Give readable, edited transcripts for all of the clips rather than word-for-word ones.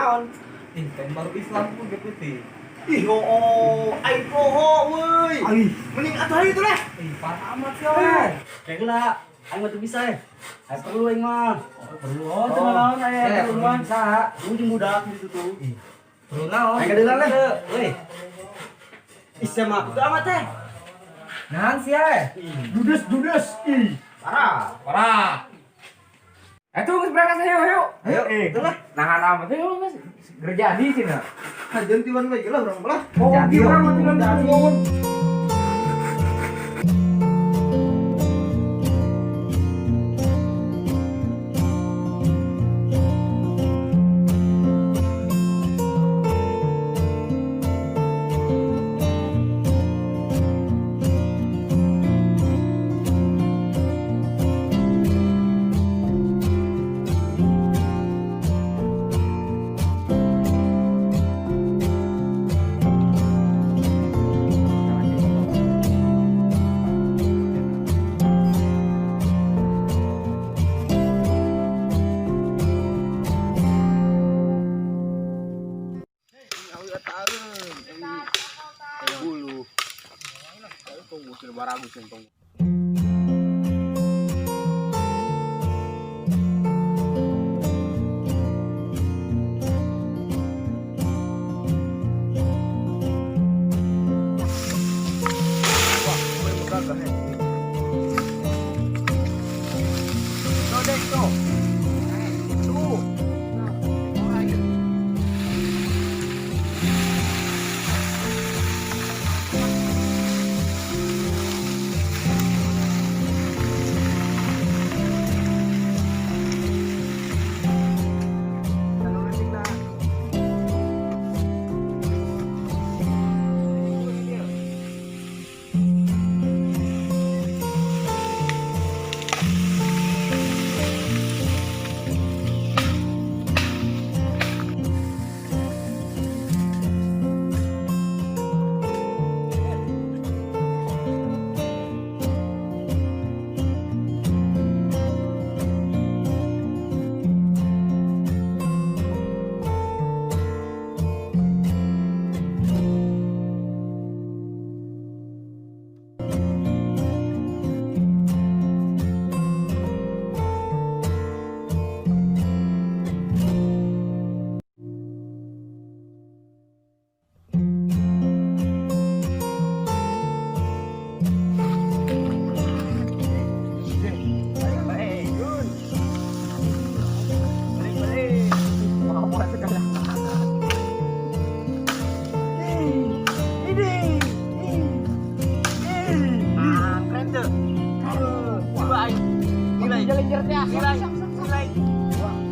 naon? Baru Islam pun gak putih. Ih, ai poho weuy. Ai, Mending atuh itu lah. Parah amat sih weh. kayak gila. Aing mah teu bisa ya. Aing perlu aing mah. Perlu cenah naon aya perlu mah. Bisa. Lu jeung budak di situ tuh. Perlu naon? Aing kadeungan lah. Weh. Ih, mah teu amat teh. Nahan sih ya. Dudes. Ih. Parah. Itu geus berangkat ayo. Ayo, itulah. Nahan amat yuk geus. Kerja di sini. Hajeun tiwan we geula urang belah. Oh, gimana mau tinggal ngomong.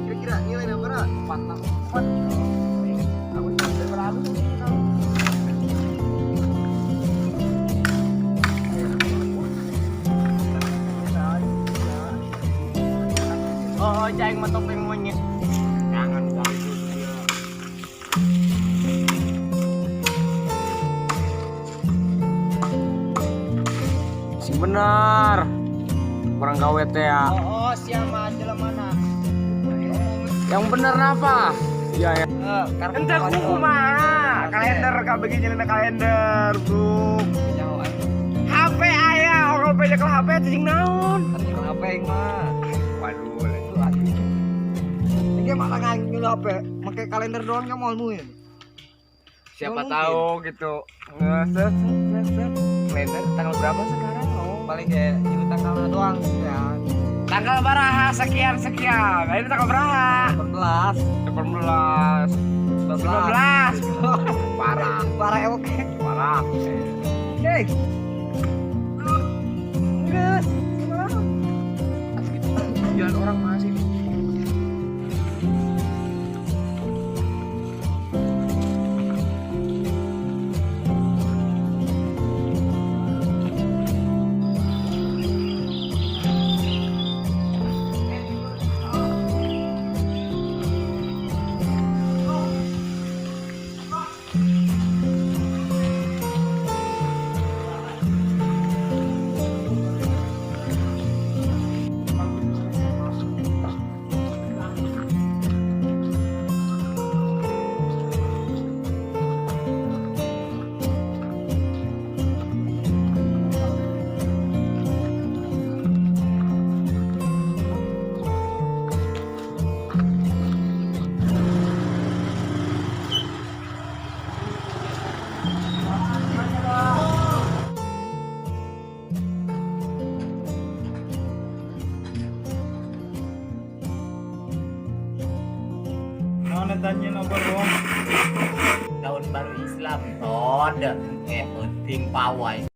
Kira-kira nilai berapa? 4. Aku sudah berapa? Oh, jangan mah topeng monyet. Jangan ganggu dia. Si benar. Kurang gawe teh ya. Oh, siapa jalan mana? Yang bener apa? Iya ya. Ente kumaha? Kalender kabeh nyelena kalender, Bro. HP aya, orang banyak lah HP cing naon? Cing HP mah. Waduh, itu Ini malah ngangil HP, pakai kalender doang enggak mau ya. siapa tahu gitu. Ngeset kalender tanggal berapa sekarang? Oh, Paling kayak itu tanggalnya doang ya. tanggal baraha sekian. Nah, ini tanggal baraha? 18. 18. 19. Parah. Parah oke. Parah. Hey. Gus. Jalan orang masih. tanya nomor wong. Tahun baru Islam tod penting pawai.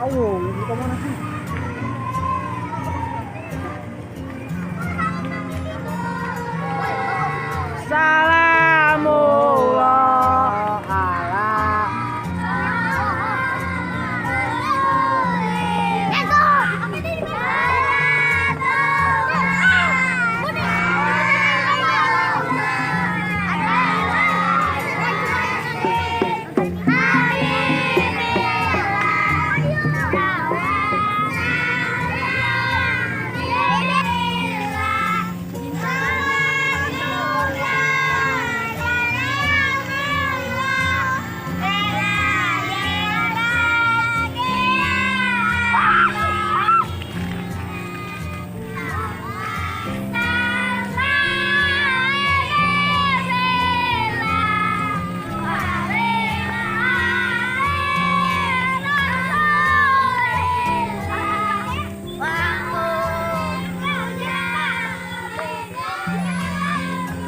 Ayo, kita mana sih? Salamullah ala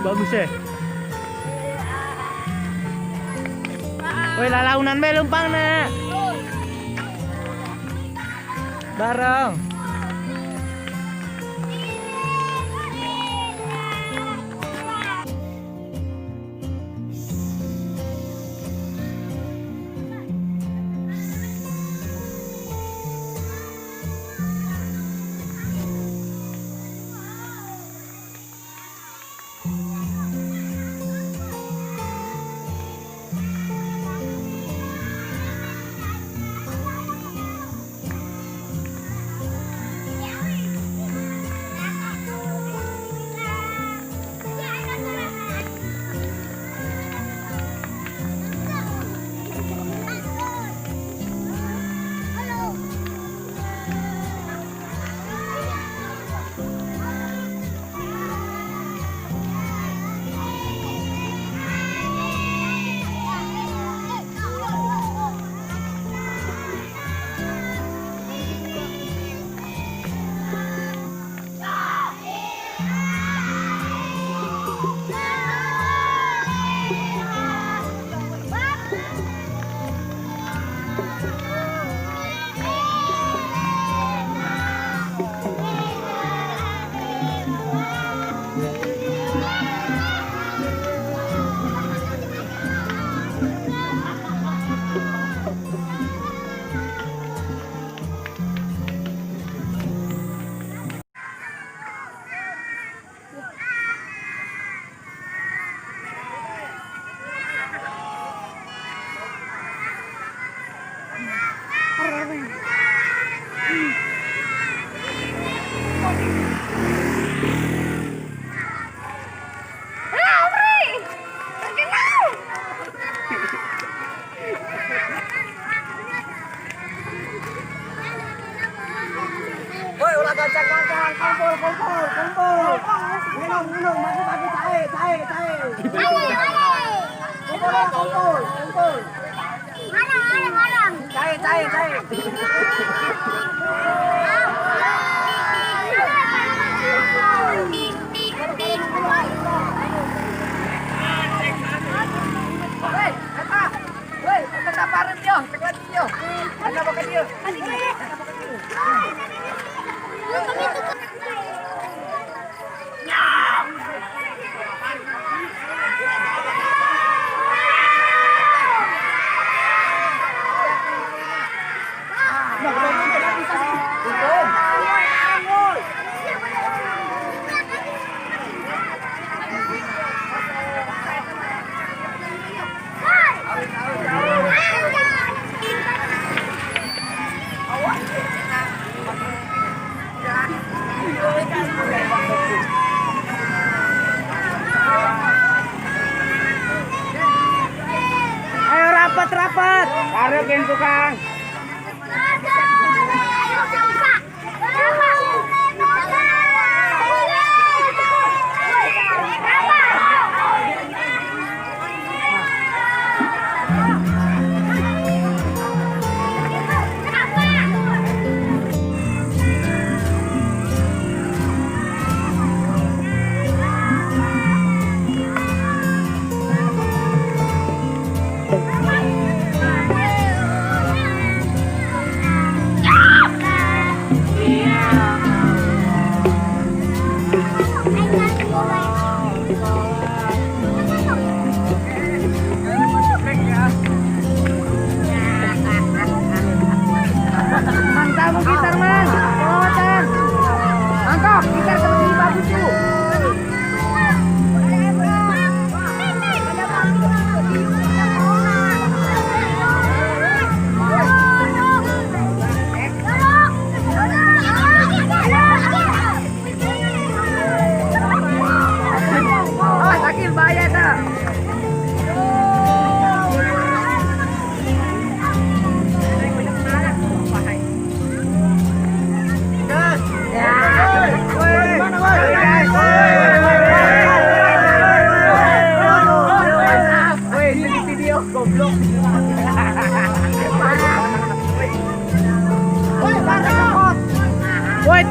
bagus ya. Woi lalaunan be lumpang na. Bareng. Kumpul. Cair. Woi, kita parit yo, cek lagi yo. Ada apa dia? Ayo rapat. Karo gen tukang. Mantap gitar man. Kelewatan. Mantap gitar seperti bagus tuh. Oh, sakit bahaya dah. Woi,